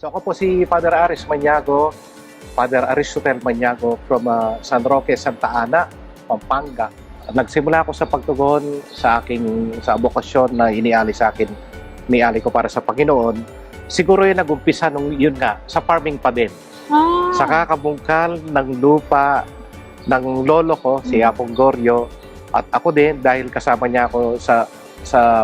So ako po si Father Aris Maniago, Father Aristotel Maniago from San Roque, Santa Ana, Pampanga. Nagsimula ako sa pagtugon sa bokasyon na iniali sa akin, iniali ko para sa Panginoon. Siguro yun nag-umpisa nung yun nga, sa farming pa din. Sa kakabungkal ng lupa ng lolo ko, si Apong Goryo, at ako din dahil kasama niya ako sa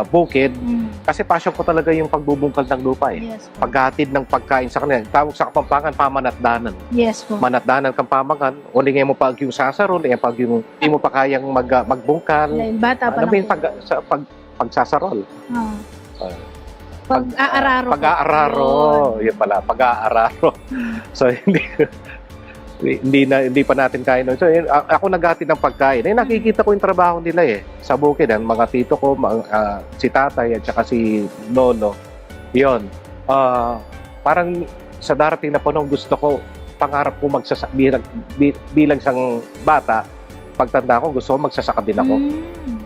bukid. Kasi passion ko talaga yung pagbubungkal ng lupa eh. Yes po. Paghatid ng pagkain sa kanila. Tawag sa Kapampangan, pamanatdanan. Yes po. Manatdanan kang pamagan, uling mo pag yung sasarol, pag yung hindi mo pa kayang magbungkal. Dahil bata pa Ano ba yung lang pagsasarol? Pag-aararo. Pag-aararo. Yun pala, pag-aararo. So, hindi pa natin kaya nun. So, ako naghatid ng pagkain. Nakikita ko yung trabaho nila eh. Sa bukid, ang mga tito ko, si tatay at saka si lolo. Yun. Parang sa darating na panahon, gusto ko, pangarap ko bilang isang bata, pagtanda ko, gusto ko magsasaka din ako.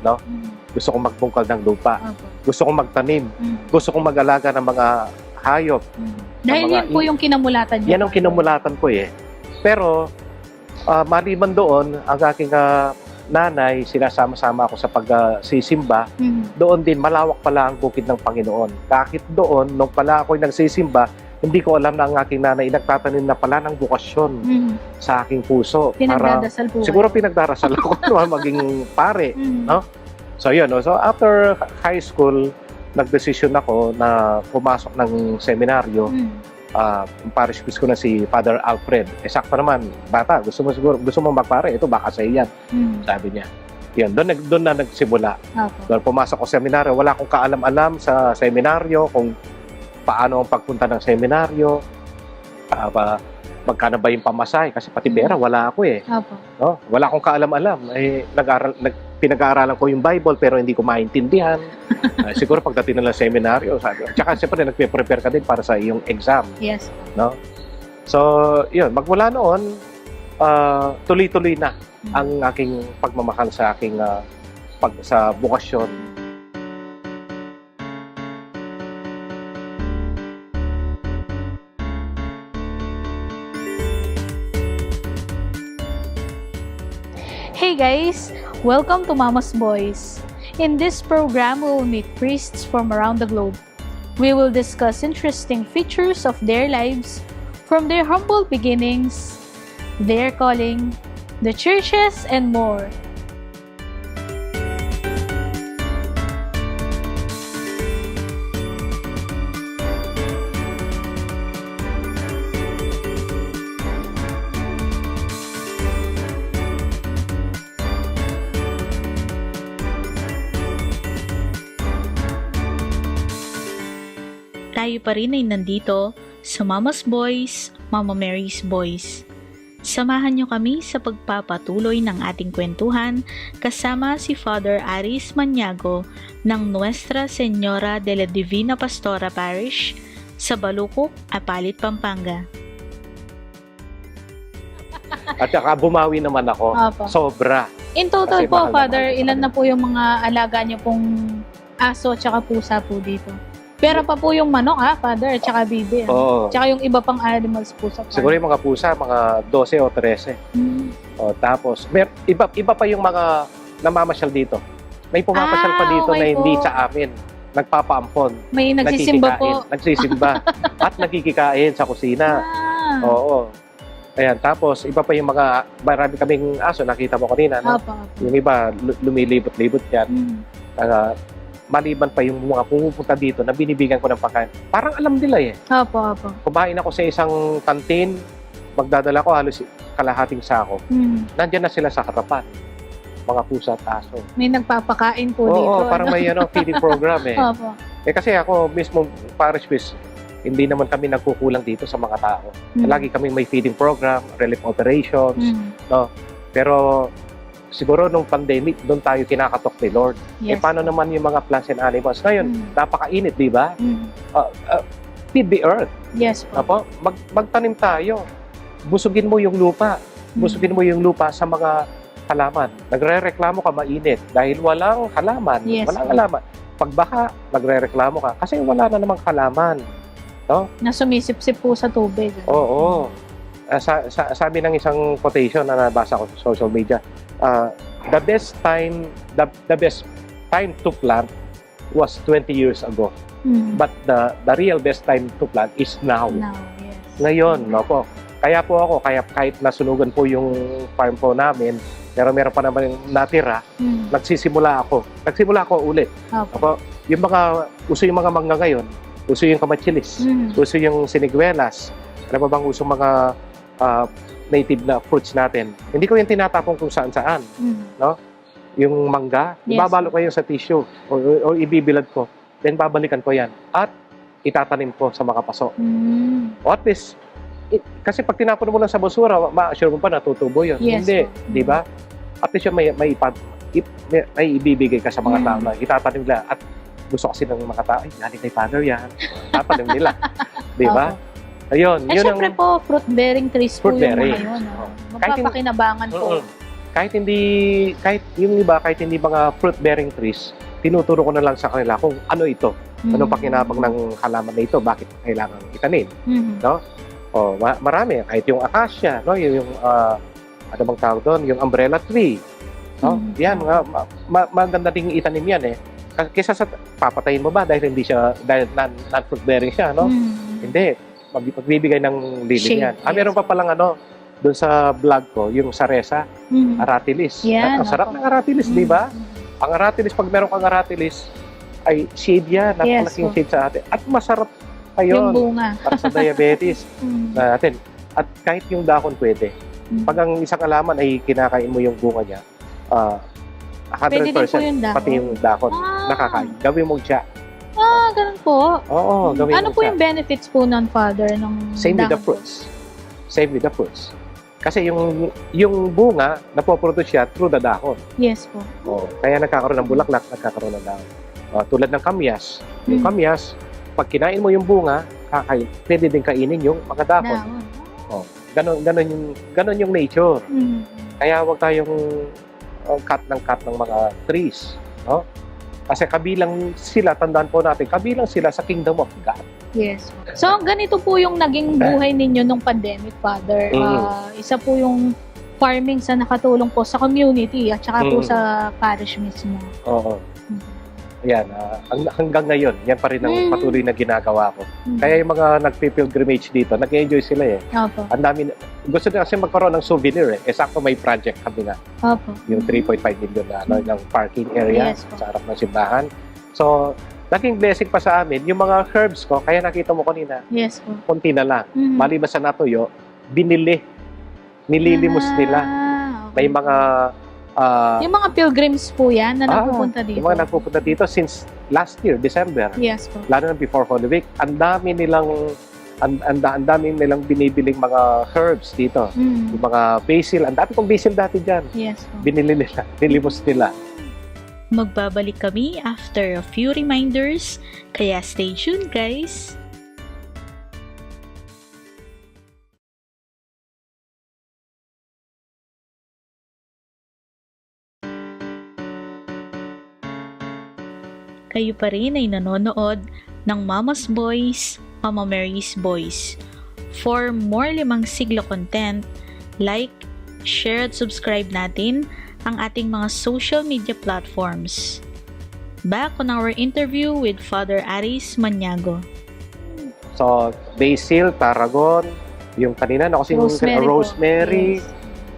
No? Gusto ko magbungkal ng lupa. Gusto ko magtanim. Gusto ko mag-alaga ng mga hayop. Dahil yan po yung kinamulatan niya. Yan ang kinamulatan ko eh. Pero, maliban doon, ang aking nanay, sinasama-sama ako sa pagsisimba. Doon din, malawak pala ang bukid ng Panginoon. Kahit doon, nung pala ako'y nagsisimba, hindi ko alam na ang aking nanay nagtatanim na pala ng bukasyon sa aking puso. Pinagdadasal po. Siguro pinagdarasal ako maging pare. No? So yun, so after high school, nagdesisyon ako na pumasok ng seminaryo. Yung parish priest ko na si Father Alfred. Sakto naman, bata, gusto mo magpare, ito baka sa iyan. Sabi niya. Yun, doon na nagsimula. Doon pumasok ko sa seminaryo, wala akong kaalam-alam sa seminaryo, kung paano ang pagpunta ng seminaryo, magkano ba yung pamasahe, kasi pati pera, wala ako eh. No? Wala akong kaalam-alam. Pinag-aaralan ko yung Bible pero hindi ko maintindihan. Siguro pagdating na lang seminaryo, sabi. Tsaka siyempre nagpe-prepare ka din para sa iyong exam. Yes. No? So, yun, magmula noon, tuloy-tuloy na ang aking pagmamahal sa aking sa bukasyon. Hey guys! Welcome to Mama's Boys. In this program, we will meet priests from around the globe. We will discuss interesting features of their lives, from their humble beginnings, their calling, the churches, and more. Tayo pa rin ay nandito sa Mama's Boys, Mama Mary's Boys. Samahan niyo kami sa pagpapatuloy ng ating kwentuhan kasama si Father Aris Maniago ng Nuestra Señora de la Divina Pastora Parish sa Balukok, Apalit, Pampanga. At saka bumawi naman ako. Sobra. In total Kasi po, mahal na Father, mahal ilan na po yung mga alaga niyo pong aso at saka pusa po dito? Pero pa po yung manok Father, at saka bibi. Oo. Tsaka yung iba pang animals po sa farm. Siguro yung mga pusa, mga 12 o 13. Tapos, iba pa yung mga namamasyal dito. May pumapasyal pa dito okay na hindi po. sa amin. Nagpapaampon. May nagsisimba po. Nagsisimba. At nakikikain sa kusina. Oo. Ayan, tapos iba pa yung mga, marami kaming aso, nakita mo kanina, no? Yung iba, lumilibot-libot yan. Maliban pa yung mga pumupunta dito na binibigyan ko ng pagkain. Parang alam nila eh. Opo. Kumain ako sa isang kantin, magdadala ko halos kalahating sako. Nandiyan na sila sa harapan. Mga pusa at aso. May nagpapakain po dito. Oo, parang may feeding program eh. Opo. Kasi ako mismo, parish priest, hindi naman kami nagkukulang dito sa mga tao. Lagi kaming may feeding program, relief operations, no? Pero siguro nung pandemic, doon tayo kinakatok ni Lord. Yes. Paano naman yung mga plants and animals? Ngayon, napakainit, di ba? Feed the earth. Yes po. Magtanim tayo. Busugin mo yung lupa. Busugin mo yung lupa sa mga halaman. Nagre-reklamo ka mainit dahil walang halaman. Yes. Walang halaman. Pagbaha, nagre-reklamo ka kasi wala na namang halaman. No? Na sumisip-sip po sa tubig. Oo. Sabi ng isang quotation na nabasa ko sa social media, the best time to plant was 20 years ago. But the real best time to plant is now. Now, yes. Ngayon, no po. Kaya po ako, kahit nasunugan po yung farm po namin, pero meron pa naman yung natira, nagsimula ako ulit. Opo. Yung uso yung mga mangga ngayon, uso yung kamachilis, uso yung siniguelas, ano ba bang uso mga native na fruits natin. Hindi ko yung tinatapon kung saan-saan. No? Yung mangga, Yes. ibabalo ko yung sa tissue o ibibilad ko. Then babalikan ko yan. At itatanim ko sa mga paso. O at least, kasi pag tinapon mo lang sa basura, ma-assure mo pa natutubo yun. Yes, Hindi, po. di ba? At least yung may ibibigay ka sa mga tao na itatanim nila. At gusto kasi ng mga tao, ay, galing kay father yan. Tatanim nila. Di ba? Opo. Ayun. Eh, syempre po, fruit-bearing trees po yung Fruit-bearing. mga yun. Oo. Magpapakinabangan po. Kahit yung iba, kahit hindi mga fruit-bearing trees, tinuturo ko na lang sa kanila kung ano ito. Ano pakinabang ng halaman na ito, bakit kailangan itanim. Marami, kahit yung acacia, no, yung ano bang tawag doon, yung umbrella tree. No? Yan, maganda ding itanim yan eh. Kaysa sa papatayin mo ba dahil non-fruit bearing siya, no? Hindi, magbibigay ng lilim yan. Meron pa palang doon sa vlog ko, yung saresa, aratilis. Yan, Ang sarap ng aratilis, di ba? Ang aratilis, pag meron kang aratilis, ay shade yan, napakalaking shade sa atin. At masarap pa Yung yun bunga. para sa diabetes natin. At kahit yung dahon pwede. Pag ang isang alaman ay kinakain mo yung bunga niya, 100% Pwede din po yung dahon. pati yung dahon nakakain. Gawin mo siya. Ganun po. Oo, gawin Ano mo po siya. yung benefits po ng father ng Same with the dahon po? fruits. Same with the fruits. Kasi yung bunga, napoproduce siya through the dahon. Yes po. Kaya nagkakaroon ng bulaklak, nagkakaroon ng dahon. Tulad ng kamyas. Yung kamyas, pag kinain mo yung bunga, pwede din kainin yung mga dahon. Ganon yung nature. Kaya huwag tayong cut ng mga trees. No? Kasi kabilang sila, tandaan po natin, kabilang sila sa kingdom of God. Yes. So, ganito po yung naging buhay ninyo nung pandemic, Father. Isa po yung farming sa nakatulong po sa community at saka po sa parish mismo. Oo. Yan, hanggang ngayon, yan pa rin ang patuloy na ginagawa ko. Kaya yung mga nagpi-pilgrimage dito, nag-enjoy sila eh. Opo. Ang dami, gusto nila kasi magkaroon ng souvenir eh. Sakto may project kami na. Opo. Yung 3.5 million na ng parking area sa harap ng simbahan. So, naging blessing pa sa amin, yung mga herbs ko, kaya nakita mo kanina, Yes po. konti na lang. Maliban sa natuyo, nililimos nila. May mga yung mga pilgrims po yan na napupunta dito. Yung mga nagpupunta dito since last year, December. Yes po. Lalo na before Holy Week, ang dami nilang binibiling mga herbs dito. Yung mga basil, ang dami kong basil dati dyan. Yes po. Binili nila, nilimos nila. Magbabalik kami after a few reminders, kaya stay tuned guys! Kayo pa rin ay nanonood ng Mama's Boys, Mama Mary's Boys. For more 5 siglo content, like, share at subscribe natin ang ating mga social media platforms. Back on our interview with Father Aris Maniago. So, basil, tarragon, yung kanina na kasi rosemary,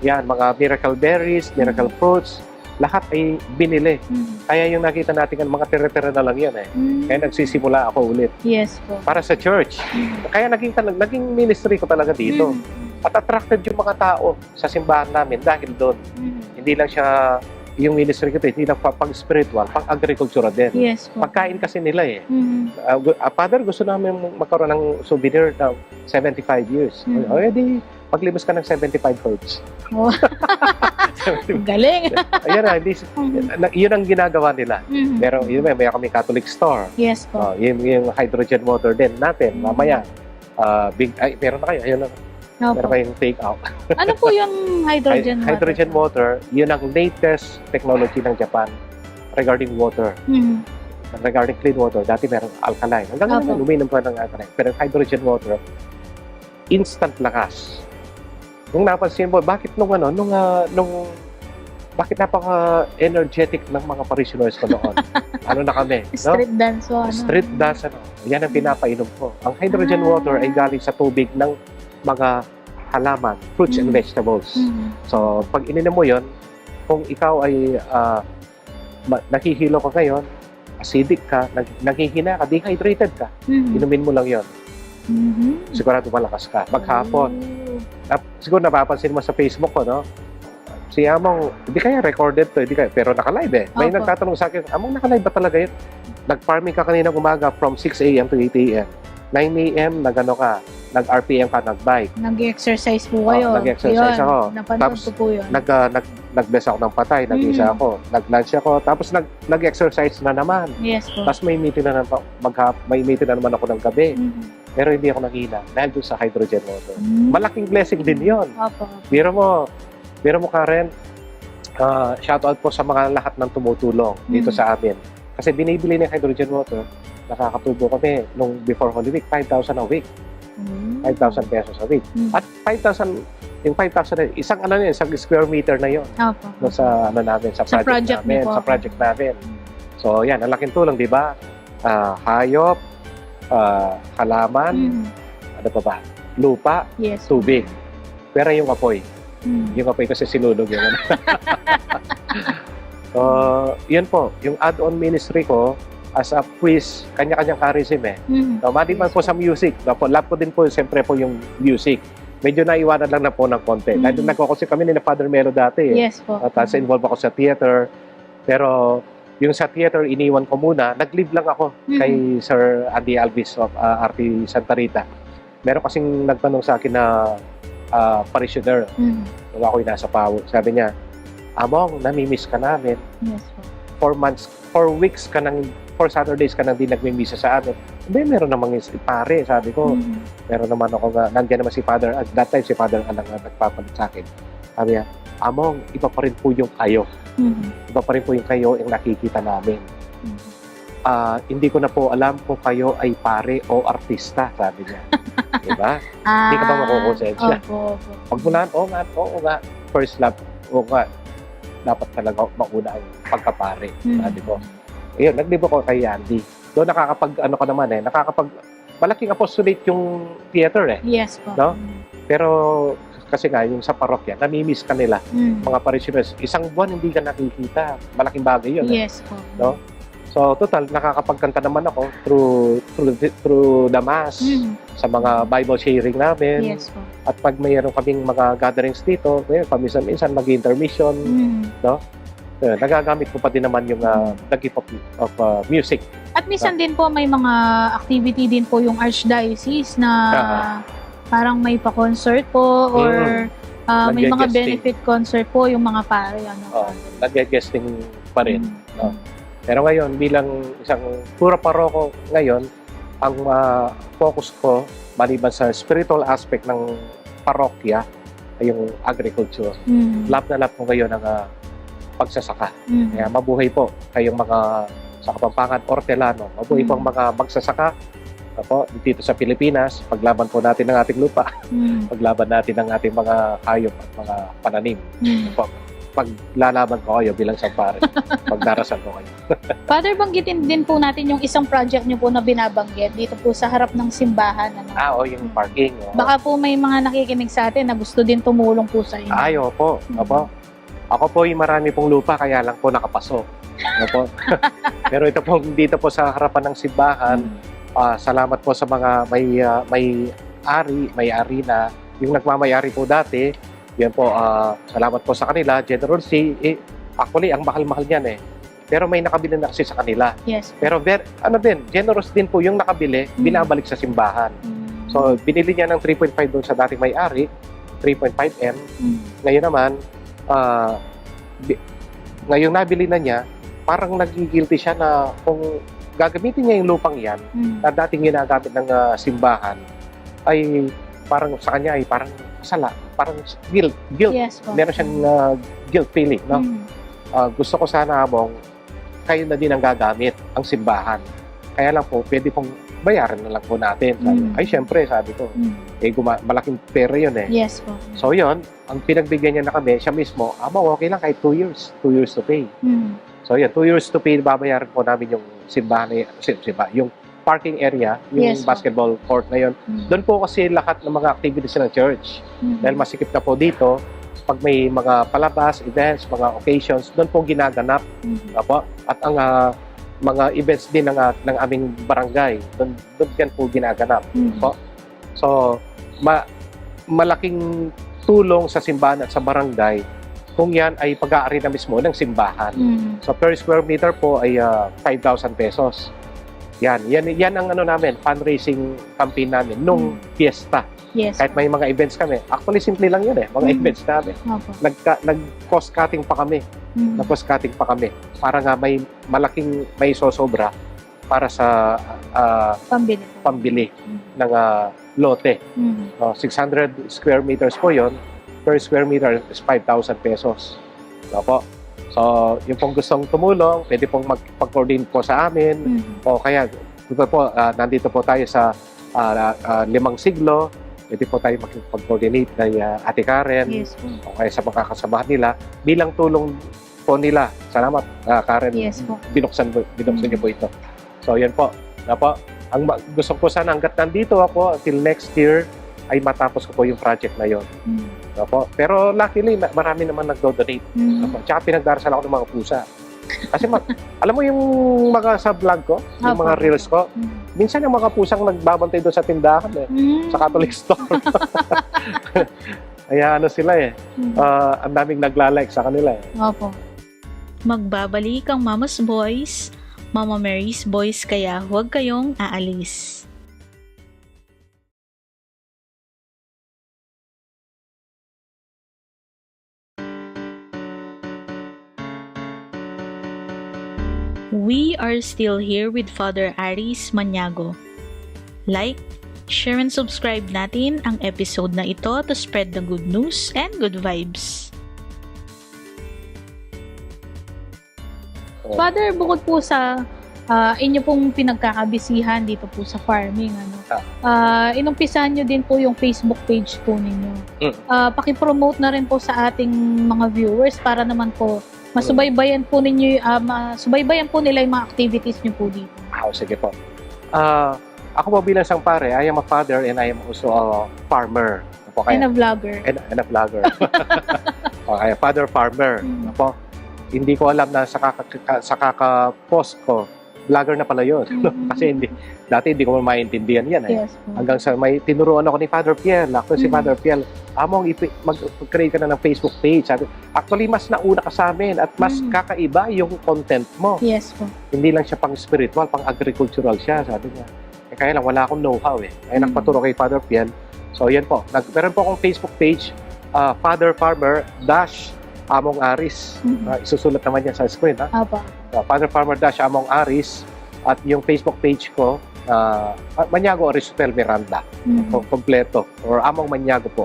yan, mga miracle berries, miracle fruits, lahat ay binili. Kaya yung nakita natin, mga tira-tira na lang yan eh. Kaya nagsisimula ako ulit. Yes po. Para sa church. Kaya naging ministry ko talaga dito. At attracted yung mga tao sa simbahan namin dahil doon. Hindi lang siya, yung ministry ko, hindi lang pang-spiritual, pang-agricultural din. Yes po. Pagkain kasi nila eh. Father, gusto namin magkaroon ng souvenir na 75 years. O, edi, maglibos ka ng 75 herbs. Galing. Ayan na, yun ang ginagawa nila. Pero yun, may kami Catholic store. Yes po. Yung hydrogen motor din natin. Mamaya, meron na kayo. Ayun na. Meron kayong take out. Ano po yung hydrogen motor? Hydrogen motor, yun ang latest technology ng Japan regarding water. regarding clean water, dati meron alkaline. Hanggang Opo. ngayon, uminom pa ng alkaline. Pero hydrogen water, instant lakas. Nung napansin mo, bakit bakit napaka-energetic ng mga parishioners ko noon? Ano na kami? No? Street dance o ano? Street dance, ano? Yan ang pinapainom ko. Ang hydrogen water ay galing sa tubig ng mga halaman, fruits and vegetables. Mm. So, pag ininom mo yon, kung ikaw ay nakihilo ka ngayon, acidic ka, naghihina ka, dehydrated ka, Mm. inumin mo lang yon. Mhm. Sigurado malakas ka. Maghapon. Siguro napapansin mo sa Facebook ko, no? Si Among, hindi kaya recorded to, hindi kaya, pero naka-live eh. May Opo. nagtatanong sa akin, Among, naka-live ba talaga yun? Nag-farming ka kanina umaga from 6 a.m. to 8 a.m. 9 a.m. nag-ano ka, nag-RPM ka, nag-bike. Nag-exercise po kayo. nag-exercise Yun, ako. Napanood Tapos, ko po yun. Nag-best ako ng patay, nag-isa ako, nag-lunch ako, tapos nag-exercise na naman. Yes po. Tapos may meeting na naman, may meeting na naman ako ng gabi. Mhm. Pero hindi ako nakina dahil doon sa hydrogen water. Mm. Malaking blessing din yon. Opo. Biro mo Karen, shout out po sa mga lahat ng tumutulong dito sa amin. Kasi binibili ng hydrogen water, nakakatubo kami nung before Holy Week, 5,000 a week. Mm. 5,000 pesos a week. Mm. At 5,000, yung 5,000, isang isang square meter na yon Opo. no, sa namin, sa project namin, niyo po. sa project namin. So yan, ang laking tulong, di ba? Hayop, halaman, Mhm. ano pa ba? Lupa, Yes. tubig. Pero yung apoy. Mm. Yung apoy kasi sinunog yun. So, yun po. Yung add-on ministry ko as a priest, kanya-kanyang charism eh. Mhm. So, maliban po sa music. Love ko din po, siyempre po yung music. Medyo naiwanan lang na po ng konti. Mm. Dahil nagkakasi kami ni Father Melo dati eh. Yes po. Tapos involved ako sa theater. Pero yung sa theater, iniwan ko muna. Nag-leave lang ako kay Sir Andy Alvis of RT Santa Rita. Meron kasing nagtanong sa akin na parishioner. Mhm. Nung ako'y nasa PAW. Sabi niya, Among, namimiss ka namin. Yes po. 4 weeks ka nang, 4 Saturdays ka nang di nagmimisa sa amin. Hindi, meron namang pare, sabi ko. Mhm. Meron naman ako nga, nandiyan naman si Father, at that time si Father Alang nga nagpapalit sa akin. Sabi niya, Among, iba pa rin po yung kayo. Mhm. Iba pa rin po yung kayo yung nakikita namin. Mhm. Hindi ko na po alam kung kayo ay pare o artista, sabi niya. Diba? Hindi ka ba makukonsensya? Opo, opo. Pagmulaan, oo nga, first love, oo nga, dapat talaga mauna ang pagkapare, Mhm. sabi ko. Ayun, naglibo ko kay Andy. Doon malaking apostolate yung theater eh. Yes po. No? Pero kasi nga, yung sa parokya, namimiss ka nila, Mhm. mga parishioners. Isang buwan hindi ka nakikita. Malaking bagay yun. Eh. Yes po. No? So, total, nakakapagkanta naman ako through the Mass, Mhm. sa mga Bible sharing namin. Yes po. At pag mayroon kaming mga gatherings dito, paminsan-minsan mag-intermission, Mhm. nagagamit ko pa din naman yung the gift of music. At minsan din po may mga activity din po yung Archdiocese na parang may pa-concert po or may mga Nag-guesting. benefit concert po yung mga pare. Nag-guesting pa rin. Mhm. no? Pero ngayon, bilang isang pura paroko ngayon, ang focus ko, maliban sa spiritual aspect ng parokya, ay yung agriculture. Mhm. Love na love ko ngayon ang pagsasaka. Mhm. Kaya mabuhay po kayong mga sa Kapampangan, Hortelano. Mabuhay po ang mga magsasaka dito sa Pilipinas. Paglaban po natin ng ating lupa. Mhm. Paglaban natin ng ating mga hayop at mga pananim. Mhm. Paglalaban ko kayo bilang sampare. Pagdarasal ko kayo. Father, banggitin din po natin yung isang project niyo po na binabanggit dito po sa harap ng simbahan. Yung parking. Baka po may mga nakikinig sa atin na gusto din tumulong po sa inyo. Opo. Ako po yung marami pong lupa, kaya lang po nakapaso. Opo. Pero ito po, dito po sa harapan ng simbahan, salamat po sa mga may-ari na, yung nagmamayari po dati, yan po, salamat po sa kanila, generosity. Actually, ang mahal-mahal niyan eh. Pero may nakabili na kasi sa kanila. Yes. Pero generous din po yung nakabili, binabalik sa simbahan. So, binili niya ng 3.5 doon sa dating may-ari, 3.5M. Ngayon naman, ngayong nabili na niya, parang nagigilty siya na kung gagamitin niya yung lupang yan, na dating ginagamit ng simbahan, ay parang sa kanya ay parang sala, parang guilt. Yes po. Meron siyang guilt feeling, no? Gusto ko sana, Among, kayo na din ang gagamit, ang simbahan. Kaya lang po, pwede pong bayaran na lang po natin. Sabi, ay, syempre, sabi ko, malaking pera yun eh. Yes po. So yun, ang pinagbigyan niya na kami, siya mismo, okay lang kahit 2 years. 2 years to pay. So yun, 2 years to pay, babayaran po namin yung simbahan, yung parking area, yung Yes, basketball court na yun. Doon po kasi lahat ng mga activities ng church. Dahil masikip na po dito, pag may mga palabas, events, mga occasions, doon po ginaganap. Apo? At ang mga events din ng aming barangay, doon yan po ginaganap. Apo? So, malaking tulong sa simbahan at sa barangay kung yan ay pag-aari na mismo ng simbahan. So, per square meter po ay 5,000 pesos. Yan ang namin, fundraising campaign namin nung fiesta. Yes. Kahit may mga events kami. Actually, simple lang yun mga events namin. Opo. Nag-cost cutting pa kami. Nag-cost cutting pa kami. Para nga may sosobra para sa pambili ng lote. 600 square meters po yon. Per square meter is 5,000 pesos. Opo. So, yung pong gustong tumulong, pwede pong mag-coordinate po sa amin. O kaya, nandito po tayo sa 5 siglo. Pwede po tayo makipag-coordinate kay Ate Karen. Yes po. O kaya sa mga kasamahan nila. Bilang tulong po nila. Salamat, Karen. Yes po. Binuksan niyo po ito. So, yan po. Ang gusto ko sana hanggat nandito ako until next year ay matapos ko po yung project na yon. Pero luckily, marami naman nag-donate. Tsaka pinagdarasal ako ng mga pusa. Kasi alam mo yung mga sa vlog ko, yung mga reels ko, minsan yung mga pusang nagbabantay doon sa tindahan sa Catholic store. Kaya sila ang daming nagla-like sa kanila Opo. Magbabalik ang Mama's Boys, Mama Mary's Boys, kaya huwag kayong aalis. We are still here with Father Aris Maniago. Like, share and subscribe natin ang episode na ito to spread the good news and good vibes. Father, bukod po sa inyo pong pinagkakabisihan dito po sa farming, inumpisahan nyo din po yung Facebook page po ninyo. Pakipromote na rin po sa ating mga viewers para naman po masubaybayan po ninyo, masubaybayan po nila yung mga activities nyo po dito. Sige po. Ako po bilang isang pare, I am a father and I am also a farmer. And a vlogger. And a vlogger. Okay, father farmer. Hindi ko alam na sa kaka-post ko, vlogger na pala yun. Kasi dati hindi ko maintindihan yan. Yes, po. Hanggang sa may tinuruan ako ni Father Piel. Si Father Piel, mag-create ka na ng Facebook page. Sabi, actually, mas nauna ka sa amin at mas kakaiba yung content mo. Yes po. Hindi lang siya pang spiritual, pang agricultural siya, sabi niya. Kaya lang, wala akong know-how Kaya nagpaturo kay Father Piel. So, yan po. Meron po akong Facebook page, Father Farmer Among Aris. Isusulat naman yan sa screen. Father Farmer Among Aris. At yung Facebook page ko, Maniago Aristotel Miranda. Kompleto. Or Among Maniago po.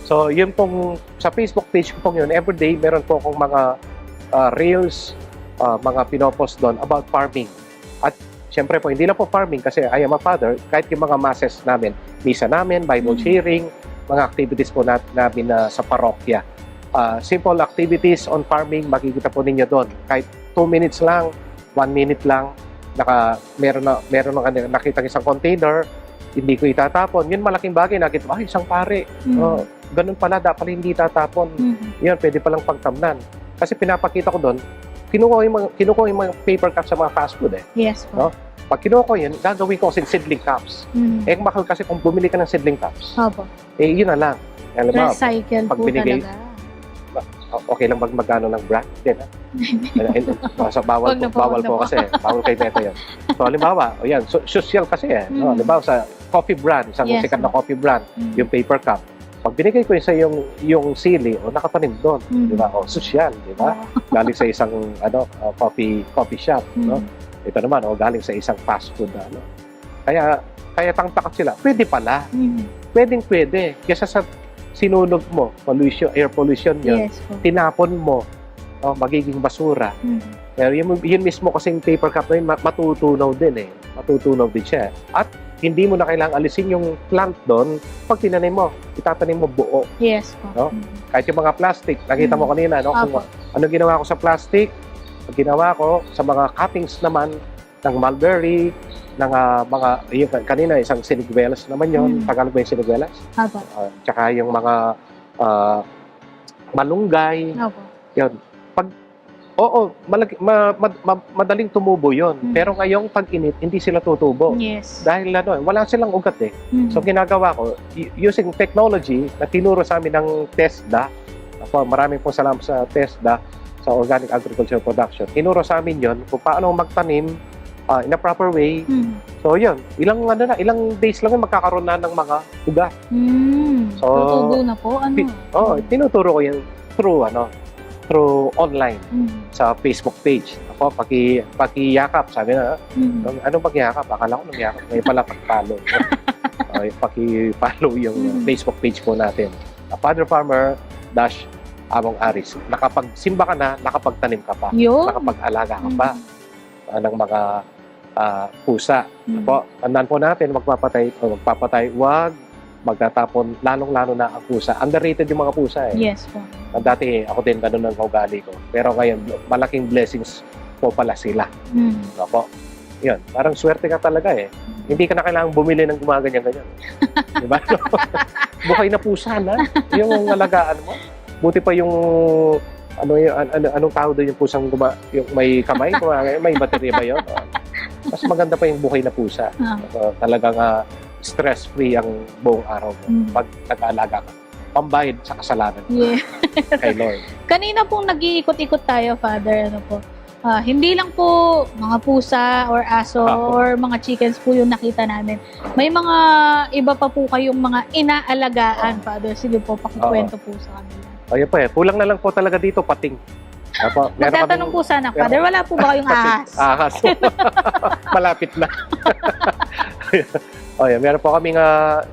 So, yun pong, sa Facebook page ko pong yun, everyday meron po akong mga reels, mga pinopost doon about farming. At syempre po, hindi lang po farming kasi I am a father, kahit yung mga masses namin, misa namin, Bible sharing, mga activities po namin sa parokya. Simple activities on farming, makikita po ninyo doon. Kahit 2 minutes lang, 1 minute lang, meron na nakita isang container, hindi ko itatapon. Yun malaking bagay, nakita ko, isang pare. Ganun pala, dapat hindi itatapon. Yun, pwede palang pagtamnan. Kasi pinapakita ko doon, kinukuha yung mga paper cups sa mga fast food Yes po. Pag kinuha ko yun, gagawin ko kasi seedling cups. Mahal kasi kung bumili ka ng seedling cups. Yun na lang. Recycle po talaga. Okay lang magmagano ng brand din so, bawal po kasi bawal kay Neto yan. So halimbawa, social kasi halimbawa sa coffee brand, isang sikat na coffee brand, yung paper cup. Pag binigay ko sa yung sili, nakapanim doon, di ba? Social, di ba? Galing sa isang coffee shop, Ito naman, galing sa isang fast food, Kaya tangtakat sila. Pwede pala. Pwede. Kesa sa sinulog mo, air pollution yun, tinapon mo, magiging basura. Pero yun mismo kasing paper cup na yun, matutunaw din eh. Matutunaw din siya. At hindi mo na kailangang alisin yung plant doon. Pag tinanim mo, itatanim mo buo. Yes po. No? Kahit yung mga plastic, nakita mo kanina, no? Kung ano ginawa ko sa plastic, ang ginawa ko sa mga cuttings naman ng mulberry, ng mga, yung kanina, isang siniguelas naman yun. Tagalog ba yung siniguelas? Apo. Tsaka yung mga malunggay. Apo. Yun. Madaling tumubo yun. Pero ngayong pag-init, hindi sila tutubo. Yes. Dahil wala silang ugat eh. So ginagawa ko, using technology na tinuro sa amin ng TESDA, maraming po salamat sa TESDA, sa Organic Agriculture Production. Tinuro sa amin yun kung paano magtanim in a proper way. So yun, ilang days lang yun magkakaroon na ng mga ugat. So, tutubo na po? Ano? Tinuturo ko yun through online sa Facebook page. Ako, pakiyakap, sabi na, anong pagyakap? Akala ko nung yakap, may pala pag-follow. Paki-follow yung Facebook page po natin. Father Farmer Among Aris. Nakapagsimba ka na, nakapagtanim ka pa. Nakapag-alaga ka pa ng mga pusa. Tandaan po natin, magpapatay, wag magtatapon, lalong-lalo na ang pusa. Underrated yung mga pusa eh. Yes po. Dati ako din ganun ang kaugali ko. Pero ngayon, malaking blessings po pala sila. Opo. Yun, parang swerte ka talaga eh. Hindi ka na kailangang bumili ng gumaganyan-ganyan. Diba? Buhay na pusa na. Yung alagaan mo. Buti pa yung anong tawag doon yung pusang yung may kamay, may baterya ba yun? Mas maganda pa yung buhay na pusa. Talagang stress-free ang buong araw mo pag nag-aalaga ka. Pambayad sa kasalanan kay Lord. Kanina pong nag-iikot-ikot tayo, Father, hindi lang po mga pusa or aso or mga chickens po yung nakita namin. May mga iba pa po kayong mga inaalagaan, Father. Sige po, pakikwento po sa kanila. Ayun po eh. Kulang na lang po talaga dito, pating. Magtatanong po sana, Father, wala po ba kayong ahas? Ahas. Malapit na. Meron po kaming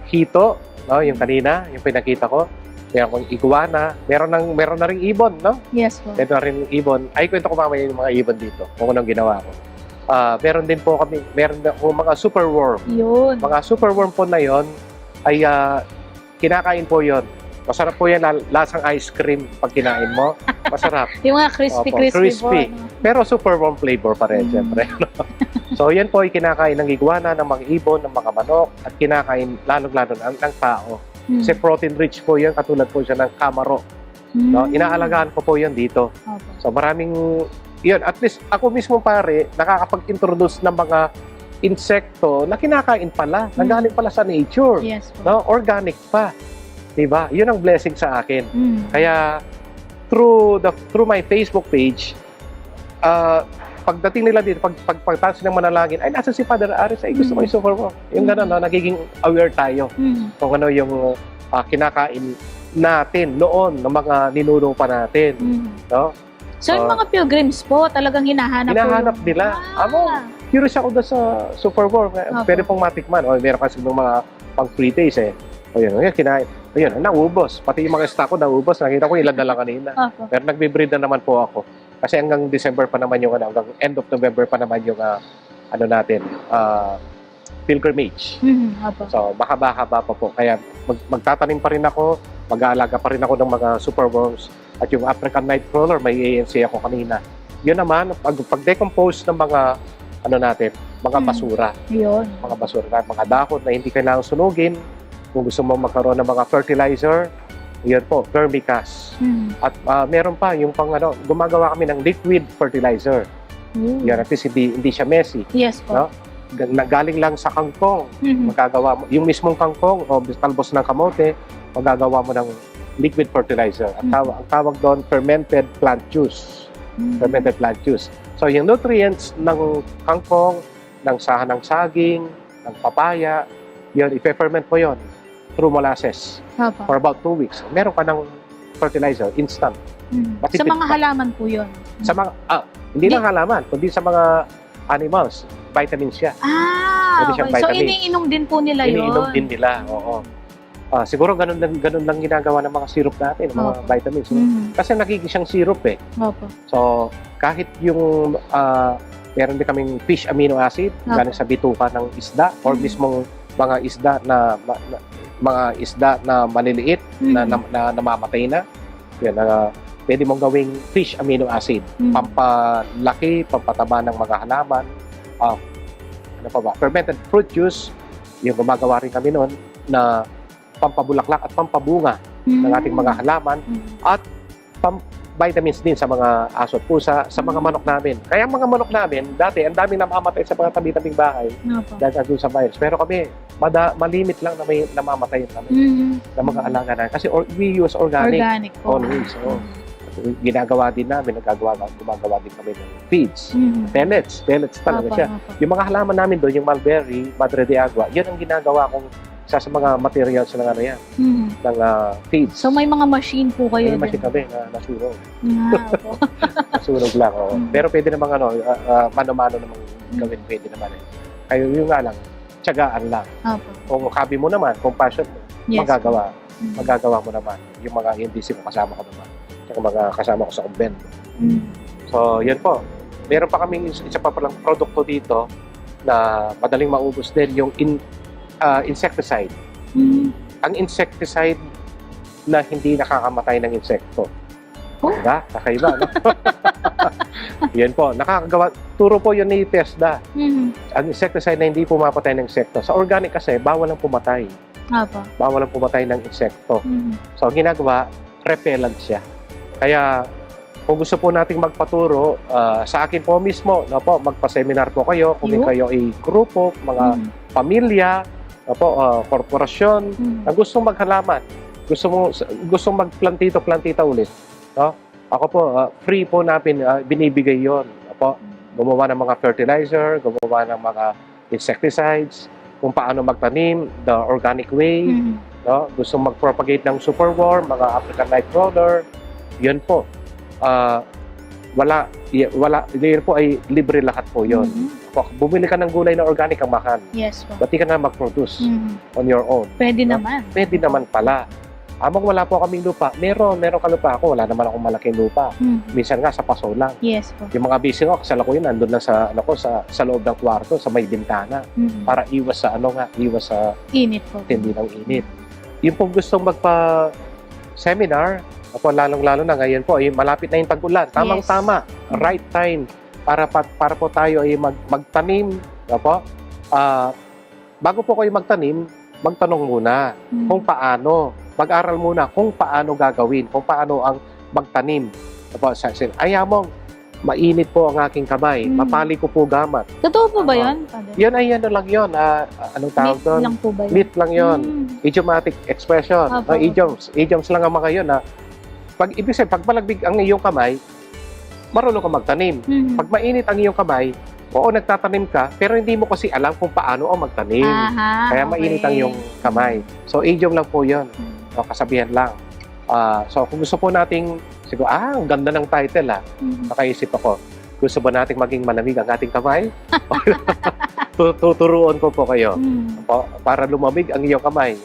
hito, no? Yung kanina, yung pinakita ko. Meron akong iguana. Meron na rin ibon, no? Yes po. Meron na rin ibon. Ay, kwento ko mamaya yung mga ibon dito. Kung anong ginawa ko. Meron din po kami, meron po mga superworm. Yun. Mga superworm po na yon ay kinakain po yon. Masarap po yan, lasang ice cream pag kinain mo. Masarap. Yung mga crispy po. Pero superworm flavor pa rin, siyempre. So, yan po ay kinakain ng iguana, ng mga ibon, ng mga manok, at kinakain lalong-lalo ng tao. Kasi protein-rich po yan, katulad po siya ng kamaro. No? Inaalagaan ko po yan dito. So, maraming, yun, at least ako mismo pare, nakakapag-introduce ng mga insekto na kinakain pala, na galing pala sa nature. Yes po. No? Organic pa. Diba? Yun ang blessing sa akin. Kaya, through my Facebook page, pagdating nila dito, pagtaas ng manalangin, ay, nasa si Father Aris, ay gusto ko yung superworm. Yung gano'n, no? Nagiging aware tayo kung ano yung kinakain natin noon ng mga ninuno pa natin. No? So, yung mga pilgrims po, talagang hinahanap nila. Curious ako doon sa superworm. Pwede pong matikman. Meron kasi ng mga pang 3 days eh. Kinain. Ayun, naubos. Pati yung mga stock ko naubos. Nakita ko ilan na lang kanina. Pero nagbe-breed na naman po ako. Kasi hanggang December pa naman yung hanggang end of November pa naman yung pilgrimage. So, mahaba-haba pa po. Kaya magtatanim pa rin ako, mag-aalaga pa rin ako ng mga superworms. At yung African Nightcrawler, may ANC ako kanina. Yun naman, pag-decompose ng mga mga basura. Yun. Mga basura, mga dahon na hindi kailangang sunugin. Kung gusto mo magkaroon ng mga fertilizer, yun po, vermicast. At meron pa yung gumagawa kami ng liquid fertilizer. Yan, at least hindi siya messy. Yes po. No? Galing lang sa kangkong. Magagawa mo, yung mismong kangkong o talbos ng kamote, magagawa mo ng liquid fertilizer. Ang tawag doon, fermented plant juice. Fermented plant juice. So, yung nutrients ng kangkong, ng sahan ng saging, ng papaya, yun, i-ferment mo yun through molasses for about 2 weeks. Meron ka ng fertilizer, instant. Sa mga halaman po yun? Sa mga, hindi lang halaman, kundi sa mga animals, vitamins siya. Okay. So, iniinom din po nila yun? Iniinom din nila, oo. Siguro ganun lang ginagawa ng mga syrup natin, ng mga Opo. vitamins. No? Kasi nagiging siyang syrup eh. Opo. So, kahit yung meron din kaming fish amino acid galing sa bituka ng isda or mismong mga isda na mga isda na maliliit na namamatay na. Yan, pwede mong gawing fish amino acid. Pampalaki, pampataba ng mga halaman. Ano pa ba? Fermented fruit juice, yung gumagawa rin kami noon na pampabulaklak at pampabunga ng ating mga halaman at vitamins din sa mga aso at pusa, sa mga manok namin. Kaya mga manok namin, dati, ang daming namamatay sa mga tabi-tabing bahay dahil doon sa virus. Pero kami, malimit lang na may namamatay kami ng mga alaga namin. Kasi we use organic po. always. So, ginagawa din namin, gumagawa din kami ng feeds. Pellets talaga siya. Yung mga halaman namin doon, yung mulberry, madre de agua, yun ang ginagawa kong isa sa mga materials ng ano yan, ng feeds. So may mga machine po kayo May machine din? kami na nasunog. Opo. Nasunog lang, oo. Pero pwede namang mano-mano namang gawin, pwede naman eh. Kaya yun nga lang, tiyagaan lang. Opo. Kung hobby mo naman, kung passion mo, Yes. magagawa mo naman. Yung mga NDC ko, kasama ko naman. Tsaka mga kasama ko sa convent. So, yun po. Meron pa kaming isa pa palang produkto dito na madaling maubos din, yung insecticide. Ang insecticide na hindi nakakamatay ng insekto. Diba? Kakaiba, no? Yan po. Turo po yun ni TESDA. Ang insecticide na hindi pumapatay ng insekto. Sa organic kasi, bawal ang pumatay. Opo. Bawal ang pumatay ng insekto. So, ang ginagawa, repellent siya. Kaya, kung gusto po nating magpaturo, sa akin po mismo, no po, magpa-seminar po kayo, kung kayo ay grupo, mga pamilya, no po, korporasyon, na gustong maghalaman, gustong magplantito-plantita ulit. No? Ako po, free po namin binibigay yon. No po, gumawa ng mga fertilizer, gumawa ng mga insecticides, kung paano magtanim, the organic way, no? Gustong mag-propagate ng superworm, mga African night crawler, yun po. Yun po ay libre lahat po yun. Bumili ka ng gulay na organic ang mahal. Yes po. Ba't di ka na mag-produce on your own? Pwede naman. Pwede naman pala. Amang wala po kaming lupa. Meron ka lupa ako. Wala naman akong malaking lupa. Minsan nga sa paso lang. Yes po. Yung mga busy ko, kasala ko yun, nandun lang sa loob ng kwarto, sa may bintana. Para iwas sa Init po. tindi ng init. Yung pong gustong magpa-seminar, lalong-lalo na ngayon po, ay malapit na yung tag-ulan. Tamang-tama. Right time para po tayo ay magtanim. Bago po kayo magtanim, magtanong muna kung paano. Mag-aral muna kung paano gagawin, kung paano ang magtanim. Ayamong, mainit po ang aking kamay. Mapali ko po gamat. Totoo po ba yun? Yan ay ano lang yun. Anong tawag Myth doon? lang po ba yun? Myth lang yun. Idiomatic expression. Opo. Idioms lang ang mga yun. Ibig sabihin, pag malagbig ang iyong kamay, marunong ka magtanim. Pag mainit ang iyong kamay, oo, nagtatanim ka, pero hindi mo kasi alam kung paano ang magtanim. Kaya mainit ang iyong kamay. So, idiom lang po yun. So, kasabihan lang. So, kung gusto po nating, siguro, ang ganda ng title nakaisip ako. Gusto ba nating maging malamig ang ating kamay? Tuturuan ko po kayo. Para lumamig ang iyong kamay.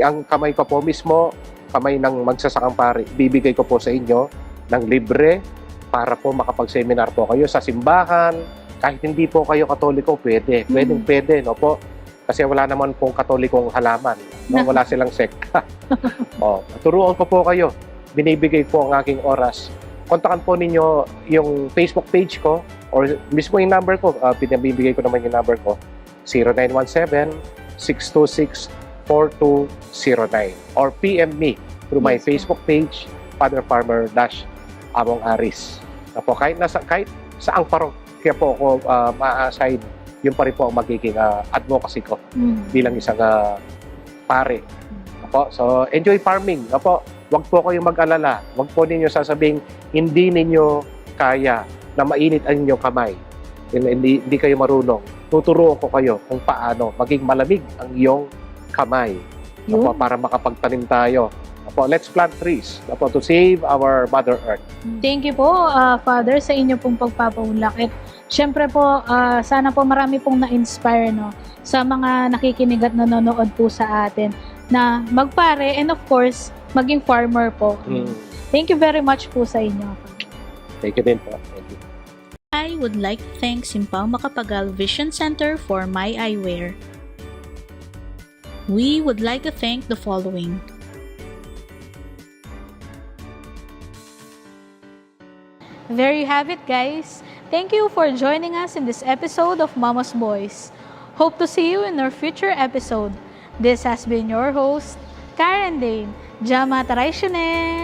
Ang kamay ko po mismo, kamay ng magsasakang pari, bibigay ko po sa inyo ng libre para po makapag-seminar po kayo sa simbahan. Kahit hindi po kayo Katoliko, pwede. Pwede, no po? Kasi wala naman pong Katolikong halaman. No? Wala silang sekta. Turuan ko po kayo. Binibigay po ang aking oras. Kontakan po ninyo yung Facebook page ko or mismo yung number ko. Pinabibigay ko naman yung number ko. 0917-626-4209 or PM me through my Facebook page, Father Farmer Among Aris. Kahit saang parokya po ako ma-assign, yun pa rin po ang magiging advocacy ko bilang isang pare. So, enjoy farming. Huwag po kayong mag-alala. Huwag po ninyo sasabing hindi ninyo kaya na mainit ang inyong kamay. Hindi kayo marunong. Tuturuan ko kayo kung paano maging malamig ang iyong kamay. Para makapagtanim tayo. Let's plant trees to save our Mother Earth. Thank you po, Father, sa inyo pong pagpapaunlak. At syempre po, sana po marami pong na-inspire sa mga nakikinig at nanonood po sa atin na magpare and of course, maging farmer po. Thank you very much po sa inyo. Thank you din po. Thank you. I would like to thank Simpang Makapagal Vision Center for My Eyewear. We would like to thank the following. There you have it, guys. Thank you for joining us in this episode of Mama's Boys. Hope to see you in our future episode. This has been your host, Karen Dane. Jama Taraishune!